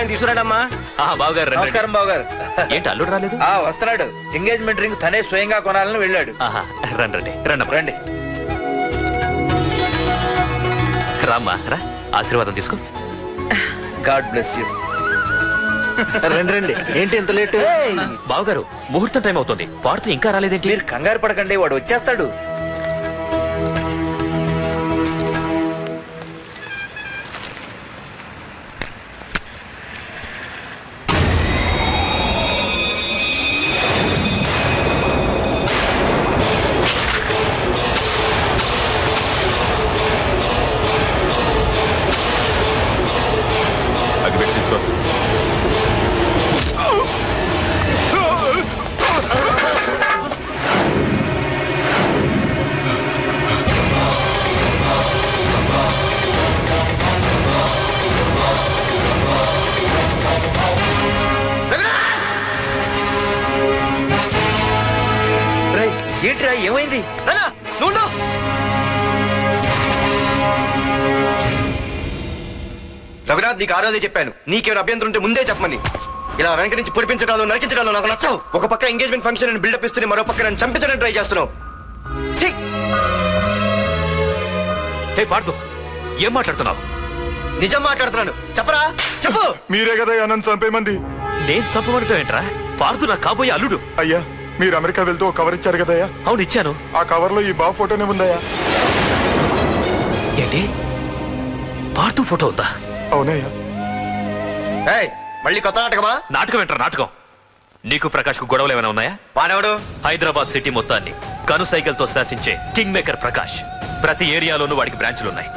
ఆయన తీసుకురాడమ్మా. బావగారు నమస్కారం బావగారు. ఏంటి అల్లుడు రాలేదు? వస్తున్నాడు. ఎంగేజ్మెంట్ రింగ్ తనే స్వయంగా కొనాలని వెళ్ళాడు. రండి రండి. రామ్మా రా, ఆశీర్వాదం తీసుకో. God bless you. రండి. ఏంటి ఇంత లేట్? బావగారు ముహూర్తం టైం అవుతుంది, పాడుతూ ఇంకా రాలేదేంటి? మీరు కంగారు పడకండి, వాడు వచ్చేస్తాడు. ఏంట్రా ఏమైంది? రఘునాథ్, నీకు ఆ రోజే చెప్పాను, నీకేమైనా అభ్యంతరం ఉంటే ముందే చెప్పమని. ఇలా వెనక నుంచి పొడిపించడాలు నరికించడాలు నాకు నచ్చవు. ఒక పక్క ఎంగేజ్మెంట్ ఫంక్షన్ బిల్డప్ ఇస్తూనే మరో పక్క నన్ను చంపించడానికి ట్రై చేస్తున్నావు. పార్దు, ఏం మాట్లాడుతున్నావు? నిజం మాట్లాడుతున్నాను, చెప్పరా చెప్పు. మీరే కదా నన్ను చంపేమంది. నేను చంపమంటావు ఏంట్రా? పార్దు నా కాబోయే అల్లుడు. అయ్యా, మీరు అమెరికా వెళ్తూ ఒక కవర్ ఇచ్చారు కదయ్యా? అవును ఇచ్చాను. ఆ కవర్ లో ఈ బావ ఫోటోనే ఉందయ్యా. ఏంటి, పార్దు ఫోటో ఉందా? అవునయ్యా. మళ్ళీ కొత్త నాటకమా? నాటకం ఏంట్రా నాటకం? నీకు ప్రకాష్ కు గొడవలు ఏమైనా ఉన్నాయా? వాడెవడు? హైదరాబాద్ సిటీ మొత్తాన్ని కను సైకిల్ తో శాసించే కింగ్ మేకర్ ప్రకాష్. ప్రతి ఏరియాలోనూ వాడికి బ్రాంచులున్నాయి.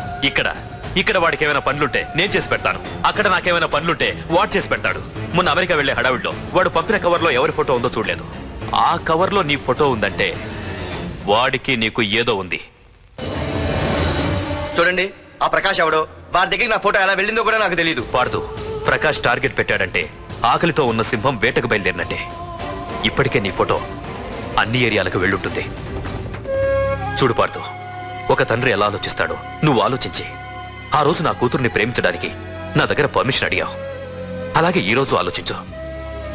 ఇక్కడ వాడికి ఏమైనా పనులుంటే నేను చేసి పెడతాను, అక్కడ నాకేమైనా పనులుంటే వాడు చేసి పెడతాడు. మొన్న అమెరికా వెళ్లే హడావిడిలో వాడు పంపిన కవర్ లో ఎవరి ఫోటో ఉందో చూడలేదు. ఆ కవర్ లో నీ ఫోటో ఉందంటే వాడికి నీకు ఏదో ఉంది. చూడండి, ఆ ప్రకాష్ ఎవడో, వాడి దగ్గరికి నా ఫోటో ఎలా వెళ్ళిందో కూడా నాకు తెలియదు. పార్దు, ప్రకాష్ టార్గెట్ పెట్టాడంటే ఆకలితో ఉన్న సింహం వేటకు బయలుదేరినట్టే. ఇప్పటికే నీ ఫోటో అన్ని ఏరియాలకు వెళ్ళుంటుంది. చూడు పార్దు, ఒక తండ్రి ఎలా ఆలోచిస్తాడో నువ్వు ఆలోచించి ఆ రోజు నా కూతుర్ని ప్రేమించడానికి నా దగ్గర పర్మిషన్ అడిగావు. అలాగే ఈ రోజు ఆలోచించు.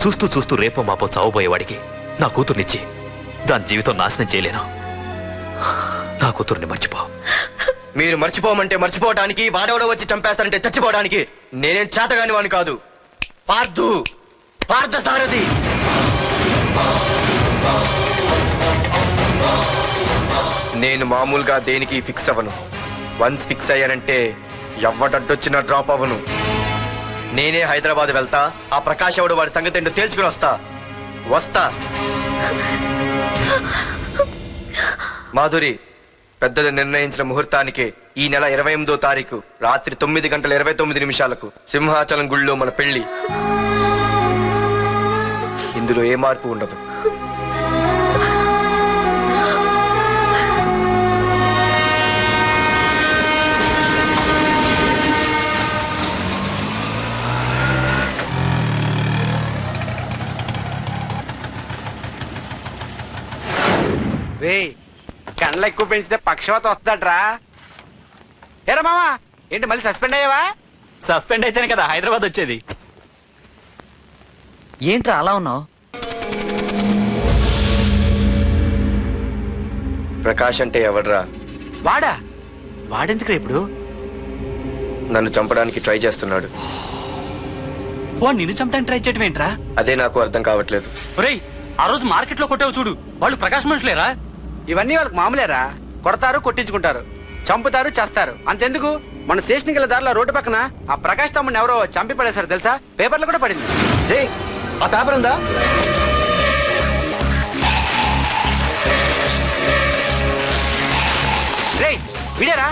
చూస్తూ చూస్తూ రేపో మాపో చావబోయేవాడికి నా కూతుర్నిచ్చి దాని జీవితం నాశనం చేయలేను. నా కూతుర్ని మర్చిపో. మీరు మర్చిపోమంటే మర్చిపోవడానికి, వాడెవడో వచ్చి చంపేస్తానంటే చచ్చిపోవడానికి నేనేం చేతగాని వాడిని కాదు. పార్థసారథి. నేను మామూలుగా దేనికి ఫిక్స్ అవ్వను. వన్స్ ఫిక్స్ అయ్యానంటే ఎవ్వడడ్డొచ్చినా డ్రాప్ అవ్వను. నేనే హైదరాబాద్ వెళ్తా, ఆ ప్రకాష్ ఎవడు వాడి సంగతి ఏంటో తేల్చుకుని వస్తా. మాధురి, పెద్దలు నిర్ణయించిన ముహూర్తానికి ఈ నెల 28వ తారీఖు రాత్రి 9:29 సింహాచలం గుళ్ళో మన పెళ్లి. ఇందులో ఏ మార్పు ఉండదు. కండ్లు ఎక్కువ పెంచితే పక్షవాత వస్తాడ్రా. ఏరా మామా, ఏంటి మళ్ళీ సస్పెండ్ అయ్యావా? సస్పెండ్ అయితేనే కదా హైదరాబాద్ వచ్చేది. ఏంట్రా అలా ఉన్నావు? ప్రకాష్ అంటే ఎవడ్రా? వాడెందుకు ఇప్పుడు నన్ను చంపడానికి ట్రై చేస్తున్నాడు. వాడు నిన్ను చంపడానికి ట్రై చేయడం ఏంట్రా? అదే నాకు అర్థం కావట్లేదు. ఒరేయ్, ఆ రోజు మార్కెట్ లో కొట్టావు చూడు, వాళ్ళు ప్రకాష్ మనుషులేరా? ఇవన్నీ వాళ్ళకి మామూలేరా. కొడతారు, కొట్టించుకుంటారు, చంపుతారు, చేస్తారు. అంతెందుకు, మన స్టేషన్కి వెళ్ళే దారిలో రోడ్డు పక్కన ఆ ప్రకాష్ తమ్ముని ఎవరో చంపి పడేశారు తెలుసా? పేపర్లో కూడా పడింది. ఆ పేపర్ ఉందా? రేయ్, విడారా?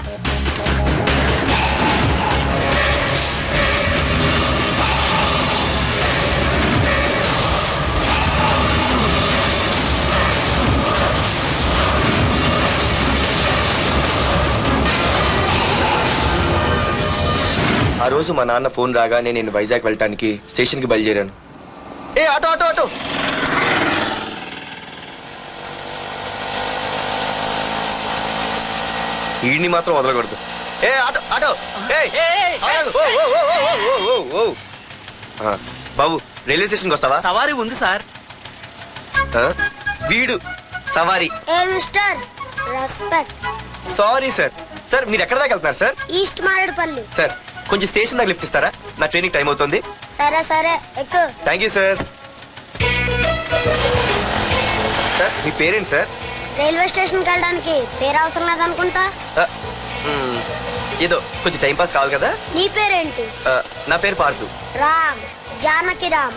ఆ రోజు మా నాన్న ఫోన్ రాగానే నేను వైజాగ్ వెళ్ళటానికి స్టేషన్కి బయలుదేరాను. Auto auto auto. ఈడిని మాత్రం వదలకూడదు. Auto auto. బాబు రైల్వే స్టేషన్కి వస్తావా? సవారీ ఉంది సార్. ఆ? వీడు సవారీ. ఏ mister respect. Sorry sir. Sir మీరు ఎక్కడ దాకా వెళ్తున్నారు సార్? ఈస్ట్ మారేడుపల్లి. సార్ కొంచెం స్టేషన్ దాకా లిఫ్ట్ ఇస్తారా? నా ట్రైనింగ్ టైం అవుతుంది. సరే సరే ఎక్కు. Thank you sir. సార్ మీ పేరేంటి సార్? రైల్వే స్టేషన్కి వెళ్ళడానికి పేరు అవసరం లేదనుకుంటా. ఏదో కొంచెం టైం పాస్ కావాలి కదా. నీ పేరేంటి? నా పేరు పార్థు. రామ్, జానకి రామ్.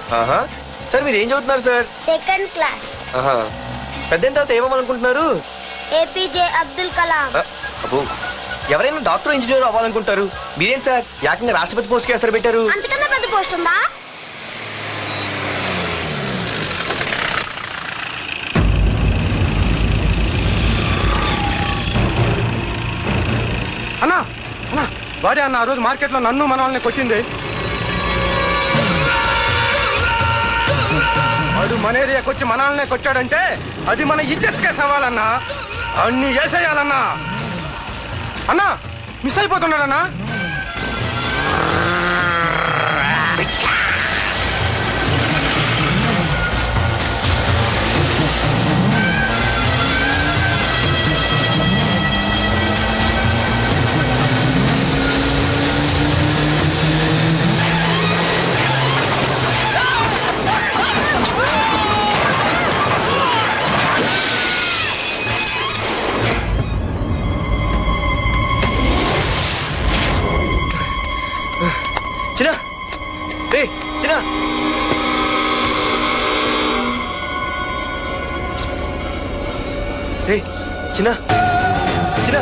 సార్ మీరు ఏం చదువుతున్నారు సార్? Second class. పెద్ద తర్వాత ఏమవ్వాలనుకుంటున్నారు? ఏపీజే అబ్దుల్ కలాం. అబ్బో ఎవరైనా డాక్టర్ ఇంజనీర్ అవ్వాలనుకుంటారు, మీరేం సార్ ఏకంగా రాష్ట్రపతి పోస్ట్ కి ఎసరు పెట్టారు? అంతకన్నా పెద్ద పోస్ట్ ఉందా? అన్నా అన్నా వాడే అన్న ఆ రోజు మార్కెట్లో నన్ను మన వాళ్ళని కొట్టింది. వాడు మన ఏరియాకి వచ్చి మన వాళ్ళనే కొట్టాడంటే అది మన ఇజ్జత్కే సవాలన్నా. అన్ని వేసేయాలన్నా. అన్నా మిస్ అయిపోతున్నాడన్నా. చిన్న రే చిన్న రే చిన్న చిన్న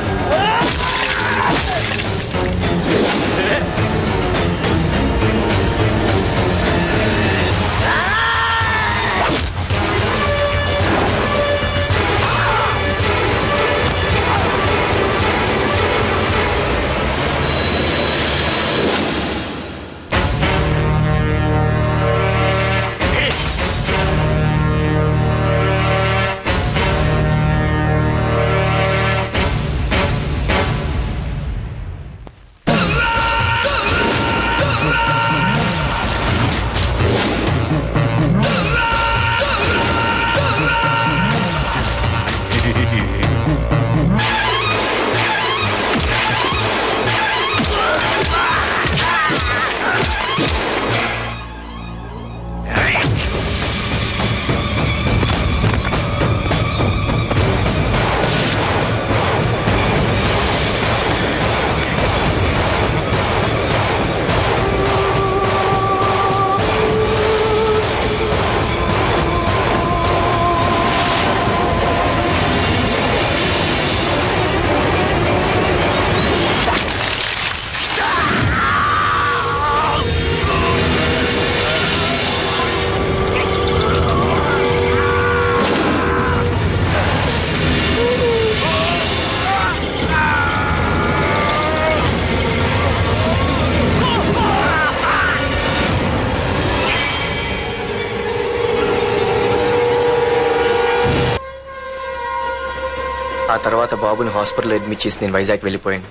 ఆ తర్వాత బాబుని హాస్పిటల్ అడ్మిట్ చేసి నేను వైజాగ్ వెళ్ళిపోయాను.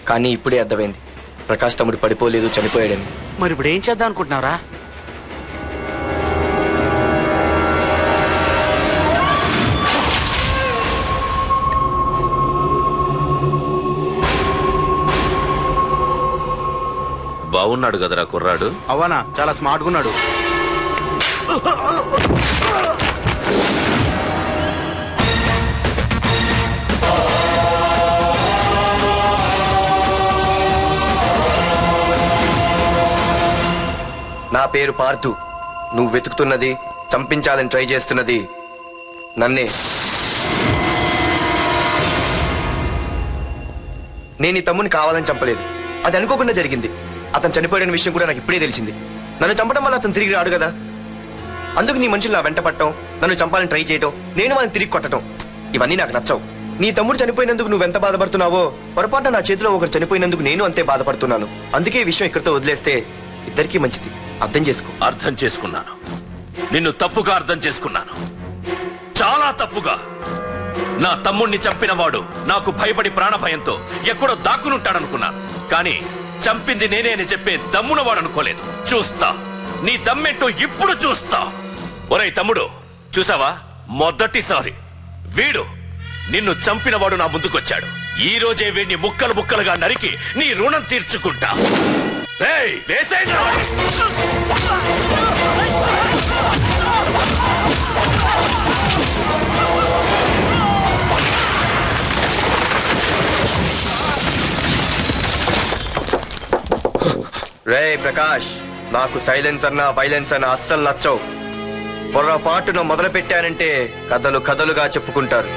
కానీ ఇప్పుడే అర్థమైంది ప్రకాష్ తమ్ముడు పడిపోలేదు, చనిపోయాడని. మరి ఇప్పుడు ఏం చేద్దాం అనుకుంటున్నావురా? బాగున్నాడు కదరా కుర్రాడు. అవనా చాలా స్మార్ట్ గా ఉన్నాడు. నా పేరు పార్థు. నువ్వు వెతుకుతున్నది, చంపించాలని ట్రై చేస్తున్నది నన్నే. నేను ఈ తమ్ముని కావాలని చంపలేదు, అది అనుకోకుండా జరిగింది. అతను చనిపోయిన విషయం కూడా నాకు ఇప్పుడే తెలిసింది. నన్ను చంపడం వల్ల అతను తిరిగి రాడు కదా. అందుకు నీ మనుషులు నా వెంట పట్టడం, నన్ను చంపాలని ట్రై చేయటం, నేను వాళ్ళని తిరిగి కొట్టడం, ఇవన్నీ నాకు నచ్చవు. నీ తమ్ముడు చనిపోయినందుకు నువ్వెంత బాధపడుతున్నావో పొరపాటున నా చేతిలో ఒకరు చనిపోయినందుకు నేను అంతే బాధపడుతున్నాను. అందుకే ఈ విషయం ఇక్కడితో వదిలేస్తే ఇద్దరికీ మంచిది. అర్థం చేసుకో. అర్థం చేసుకున్నాను. నిన్ను తప్పుగా అర్థం చేసుకున్నాను, చాలా తప్పుగా. నా తమ్ముణ్ణి చంపినవాడు నాకు భయపడి ప్రాణభయంతో ఎక్కడో దాక్కునుంటాడనుకున్నాను. కానీ చంపింది నేనే అని చెప్పే దమ్మునవాడు అనుకోలేదు. చూస్తా నీ దమ్మెంటో ఇప్పుడు చూస్తా. ఒరేయ్ తమ్ముడు, చూసావా? మొదటిసారి వీడు నిన్ను చంపినవాడు నా ముందుకొచ్చాడు. ఈ రోజే వీడిని ముక్కలు ముక్కలుగా నరికి నీ రుణం తీర్చుకుంటా. రేయ్, వేసేయండిరా వాడిని. రే ప్రకాష్, నాకు సైలెన్స్ అన్నా వైలెన్స్ అన్నా అస్సలు నచ్చవు. పొరపాటున మొదలు పెట్టానంటే కథలు కథలుగా చెప్పుకుంటారు.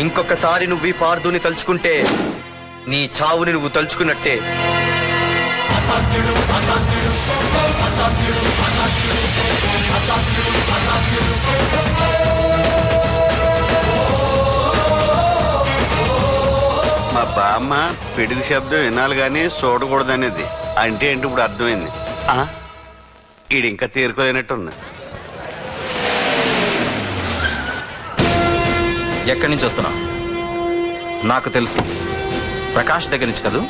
ఇంకొకసారి నువ్వు ఈ పార్దుని తలుచుకుంటే నీ చావుని నువ్వు తలుచుకున్నట్టే. మా బామ్మ పిడుగు శబ్దం వినాలి కానీ చూడకూడదనేది. అంటే ఏంటి ఇప్పుడు అర్థమైంది. ఈడు ఇంకా తేరుకోలేనట్టుంది. ఎక్కడి నుంచి వస్తున్నావు? నాకు తెలుసు, ప్రకాష్ దగ్గర నుంచి కదూ.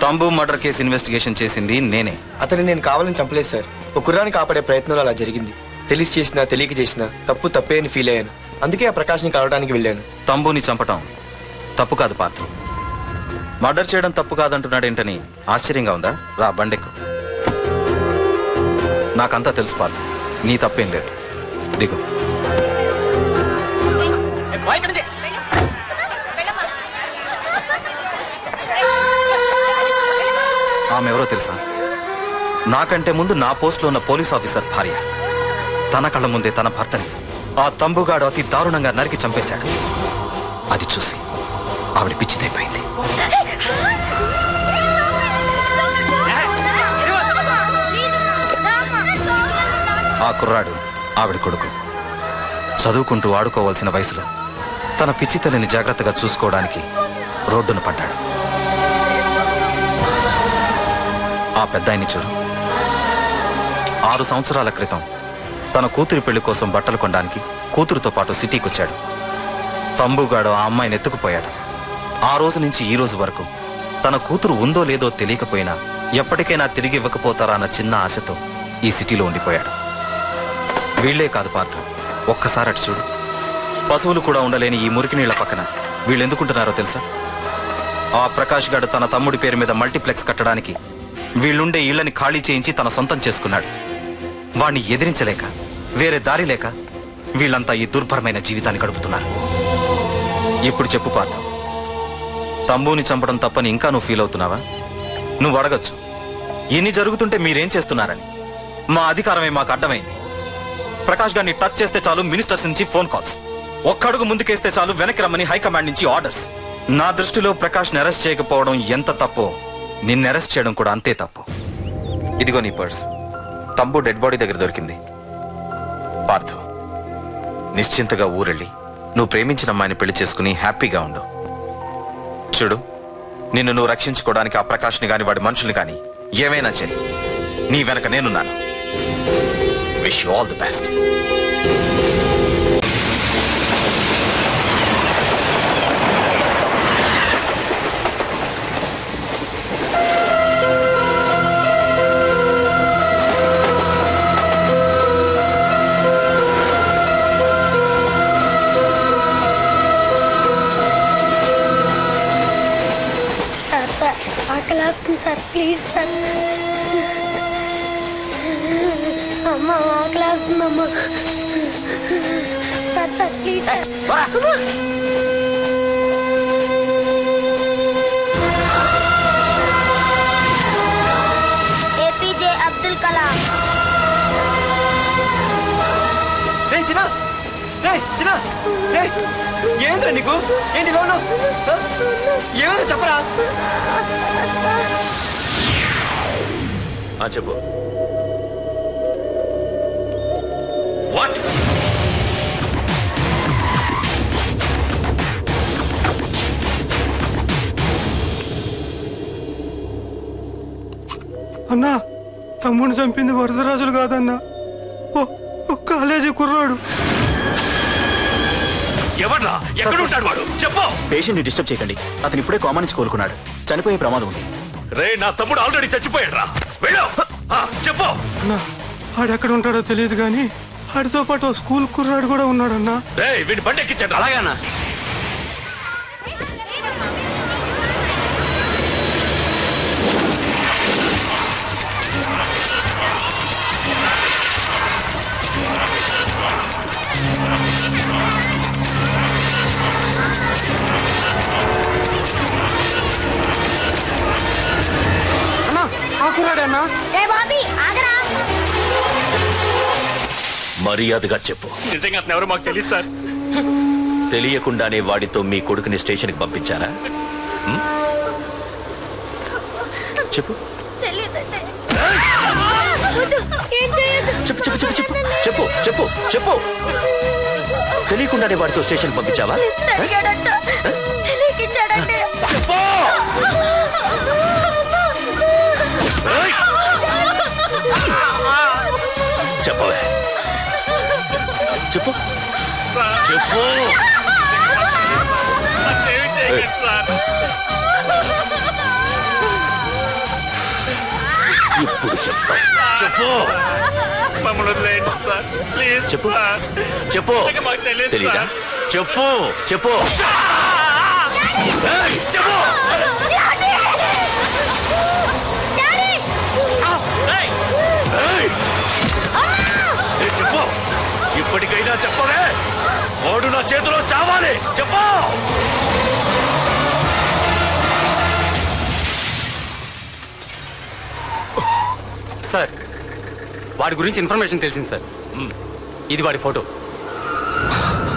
తంబు మర్డర్ కేసు ఇన్వెస్టిగేషన్ చేసింది నేనే. అతన్ని నేను కావాలని చంపలేదు సార్. ఒక కుర్రాన్ని కాపాడే ప్రయత్నంలో అలా జరిగింది. తెలిసి చేసినా తెలియక చేసినా తప్పే అని ఫీల్ అయ్యాను. అందుకే ఆ ప్రకాష్ని కలవడానికి వెళ్ళాను. తంబుని చంపటం తప్పు కాదు పార్థు. మర్డర్ చేయడం తప్పు కాదంటున్నాడేంటని ఆశ్చర్యంగా ఉందా? రా, బండెక్కు. నాకంతా తెలుసు పార్థు, నీ తప్పేం లేదు. దిగు. ఆమె ఎవరో తెలుసా? నాకంటే ముందు నా పోస్ట్లో ఉన్న పోలీస్ ఆఫీసర్ భార్య. తన కళ్ళ ముందే తన భర్తని ఆ తంబుగాడు అతి దారుణంగా నరికి చంపేశాడు. అది చూసి ఆవిడ పిచ్చిదైపోయింది. ఆ కుర్రాడు ఆవిడ కొడుకు. చదువుకుంటూ ఆడుకోవాల్సిన వయసులో తన పిచ్చి తల్లిని జాగ్రత్తగా చూసుకోవడానికి రోడ్డున పడ్డాడు. ఆ పెద్దాయన్ని చూడు. 6 సంవత్సరాల క్రితం తన కూతురి పెళ్లి కోసం బట్టలు కొనడానికి కూతురుతో పాటు సిటీకి వచ్చాడు. తంబుగాడు ఆ అమ్మాయిని ఎత్తుకుపోయాడు. ఆ రోజు నుంచి ఈ రోజు వరకు తన కూతురు ఉందో లేదో తెలియకపోయినా ఎప్పటికైనా తిరిగి ఇవ్వకపోతారా అన్న చిన్న ఆశతో ఈ సిటీలో ఉండిపోయాడు. వీళ్లే కాదు పార్థ, ఒక్కసారి అటు చూడు. పశువులు కూడా ఉండలేని ఈ మురికి నీళ్ల పక్కన వీళ్ళు ఎందుకుంటున్నారో తెలుసా? ఆ ప్రకాష్ గాడు తన తమ్ముడి పేరు మీద మల్టీప్లెక్స్ కట్టడానికి వీళ్ళుండే ఇళ్లని ఖాళీ చేయించి తన సొంతం చేసుకున్నాడు. వాణ్ణి ఎదిరించలేక, వేరే దారి లేక వీళ్ళంతా ఈ దుర్భరమైన జీవితాన్ని గడుపుతున్నారు. ఇప్పుడు చెప్పు పార్థ, తంబుని చంపడం తప్పని ఇంకా నువ్వు ఫీల్ అవుతున్నావా? నువ్వు అడగచ్చు, ఇన్ని జరుగుతుంటే మీరేం చేస్తున్నారని. మా అధికారమే మాకు అడ్డమైంది. ప్రకాష్ గారిని టచ్ చేస్తే చాలు మినిస్టర్స్ నుంచి ఫోన్ కాల్స్, ఒక్కడుగు ముందుకేస్తే చాలు వెనక్కి రమ్మని హైకమాండ్ నుంచి ఆర్డర్స్. నా దృష్టిలో ప్రకాష్ని అరెస్ట్ చేయకపోవడం ఎంత తప్పో నిన్ను అరెస్ట్ చేయడం కూడా అంతే తప్పు. ఇదిగో నీ పర్స్, తంబు డెడ్ బాడీ దగ్గర దొరికింది. పార్థు, నిశ్చింతగా ఊరెళ్ళి నువ్వు ప్రేమించిన అమ్మాయిని పెళ్లి చేసుకుని హ్యాపీగా ఉండు. చూడు, నిన్ను నువ్వు రక్షించుకోవడానికి ఆ ప్రకాష్ని గాని వాడి మనుషుల్ని కానీ ఏమైనా చేయి. నీ వెనక నేనున్నాను. Wish you all the best. Sir please sir. అమ్మ ఆకలేస్తుందమ్మా. Sir sir please sir. APJ Abdul Kalam. ఏంద్రా నీకు? ఏంటి లోను? ఏమైనా చెప్పరా? చెప్పు. వాట్? అన్నా, తమ్ముని చంపింది వరదరాజులు కాదన్నా, ఓ కాలేజీ కుర్రాడు. ఎవడ్రా? ఎక్కడ ఉంటాడు వాడు? చెప్పు. పేషెంట్ ని డిస్టర్బ్ చేయకండి. అతను ఇప్పుడే కోమా నుంచి కోలుకున్నాడు. చనిపోయే ప్రమాదం ఉంది. రే నా తమ్ముడు ఆల్రెడీ చచ్చిపోయాడు రా వెళ్ళు చెప్పు ఆడెక్కడ ఉంటాడో తెలియదు కానీ ఆడితో పాటు స్కూల్ కుర్రాడు కూడా ఉన్నాడన్నా. రే వీడి బండి ఎక్కించండి. అలాగేనా? అన్నా ఆ కుర్రాడన్నా. రే బాబీ ఆగరా. మర్యాదగా చెప్పు. నిజంగా అతను ఎవరో మాకు తెలియదు సార్. తెలియకుండానే వాడితో మీ కొడుకుని స్టేషన్కి పంపించారా? చెప్పు చెప్పు చెప్పు చెప్పు చెప్పు చెప్పు చెప్పు తెలియకుండానే వాడితో స్టేషన్ పంపించావా? చెప్పు. చెప్పవే చెప్పు చెప్పు. ఇప్పుడు చెప్తా. చెప్పు చెప్పు చెప్పు. తెలీదా? చెప్పు చెప్పు చెప్పు. చెప్పు ఇప్పటికైనా చెప్పవే. వాడు నా చేతిలో చావాలి. చెప్పు. సార్ వాడి గురించి ఇన్ఫర్మేషన్ తెలిసింది సార్. ఇది వాడి ఫోటో.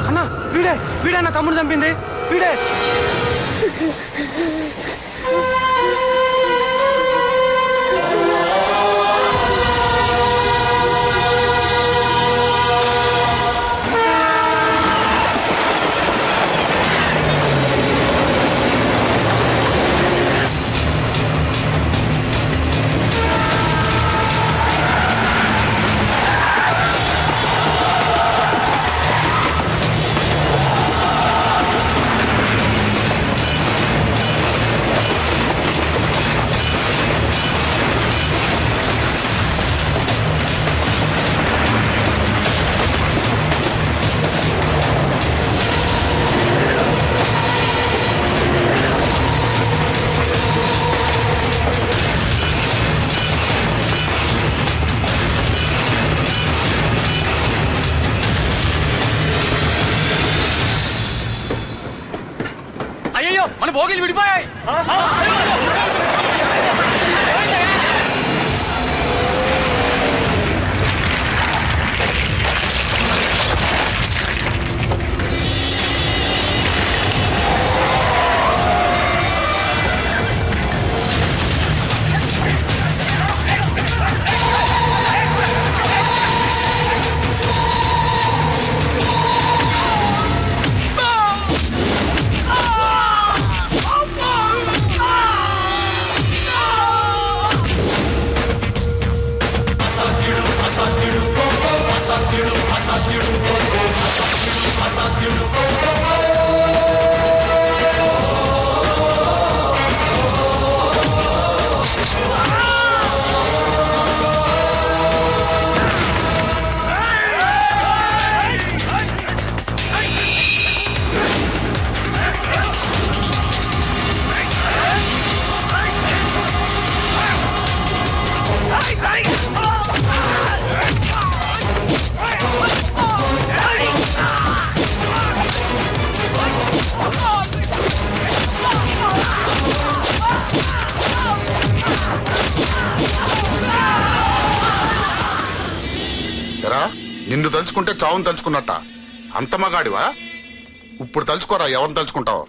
అన్నా వీడే నా తమ్ముడు చంపింది వీడే. అయ్యో మన భోగిలు విడిపోయాయి. నిన్ను తలుచుకుంటే చావును తలుచుకున్నట్ట. అంత మగాడివా? ఇప్పుడు తలుచుకోరా ఎవరిని తలుచుకుంటావు.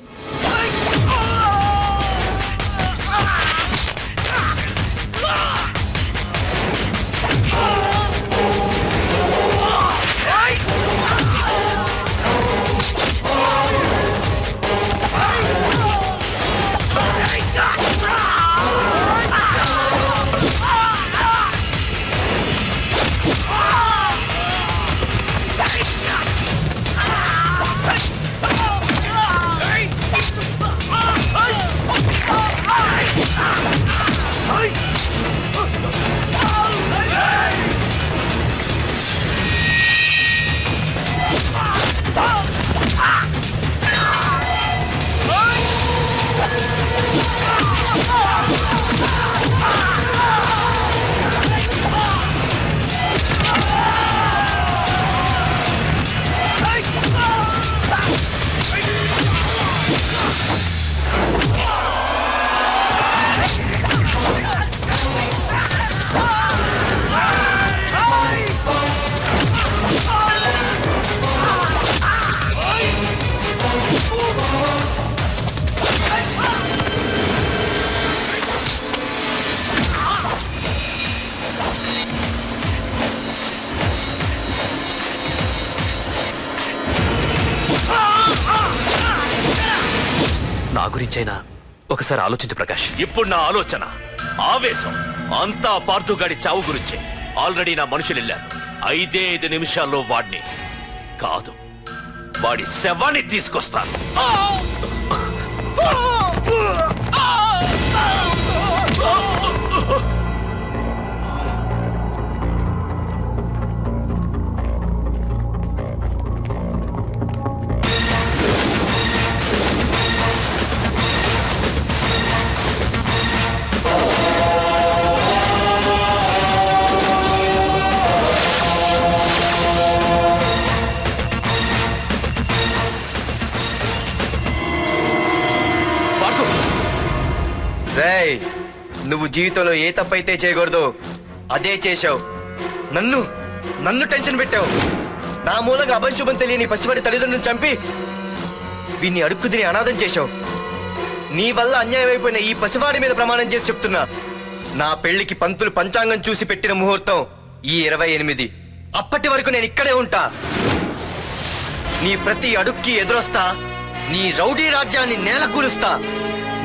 నా గురించైనా ఒకసారి ఆలోచించు ప్రకాష్. ఇప్పుడు నా ఆలోచన, ఆవేశం అంతా పార్థుగాడి చావు గురించే. ఆల్రెడీ నా మనుషులు వెళ్ళారు. 5 నిమిషాల్లో వాడిని కాదు, వాడి శవాన్ని తీసుకొస్తాను. రేయ్, నువ్వు జీవితంలో ఏ తప్పైతే చేయకూడదు అదే చేశావు. నన్ను టెన్షన్ పెట్టావు. నా మూలంగా అభంశుభం తెలియని పసివాడి తల్లిదండ్రులను చంపి వీన్ని అడుక్కు తిని అనాథం చేశావు. నీ వల్ల అన్యాయం అయిపోయిన ఈ పసివాడి మీద ప్రమాణం చేసి చెప్తున్నా, నా పెళ్లికి పంతులు పంచాంగం చూసి పెట్టిన ముహూర్తం ఈ 28. అప్పటి వరకు నేను ఇక్కడే ఉంటా. నీ ప్రతి అడుక్కి ఎదురొస్తా. నీ రౌడీ రాజ్యాన్ని నేలకూలుస్తా.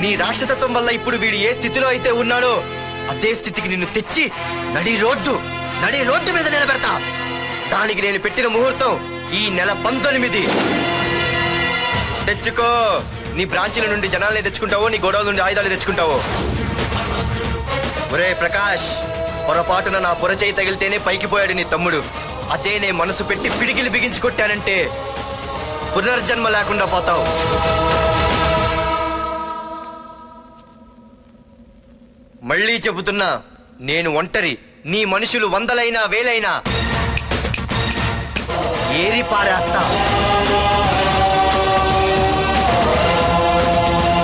నీ రాక్షసత్వం వల్ల ఇప్పుడు వీడు ఏ స్థితిలో అయితే ఉన్నాడో అదే స్థితికి నిన్ను తెచ్చి నడి రోడ్డు మీద నిలబెడతా. దానికి నేను పెట్టిన ముహూర్తం ఈ నెల 19. తెచ్చుకో. నీ బ్రాంచీల నుండి జనాల్ని తెచ్చుకుంటావో, నీ గొడవల నుండి ఆయుధాలు తెచ్చుకుంటావో. ఒరే ప్రకాష్, పొరపాటున నా పొరచేయి తగిలితేనే పైకి పోయాడు నీ తమ్ముడు. అదే నే మనసు పెట్టి పిడికిలు బిగించి కొట్టానంటే పునర్జన్మ లేకుండా పోతావు. మళ్ళీ చెబుతున్నా, నేను ఒంటరి. నీ మనుషులు 100లైనా 1000లైనా ఏరి పారేస్తా.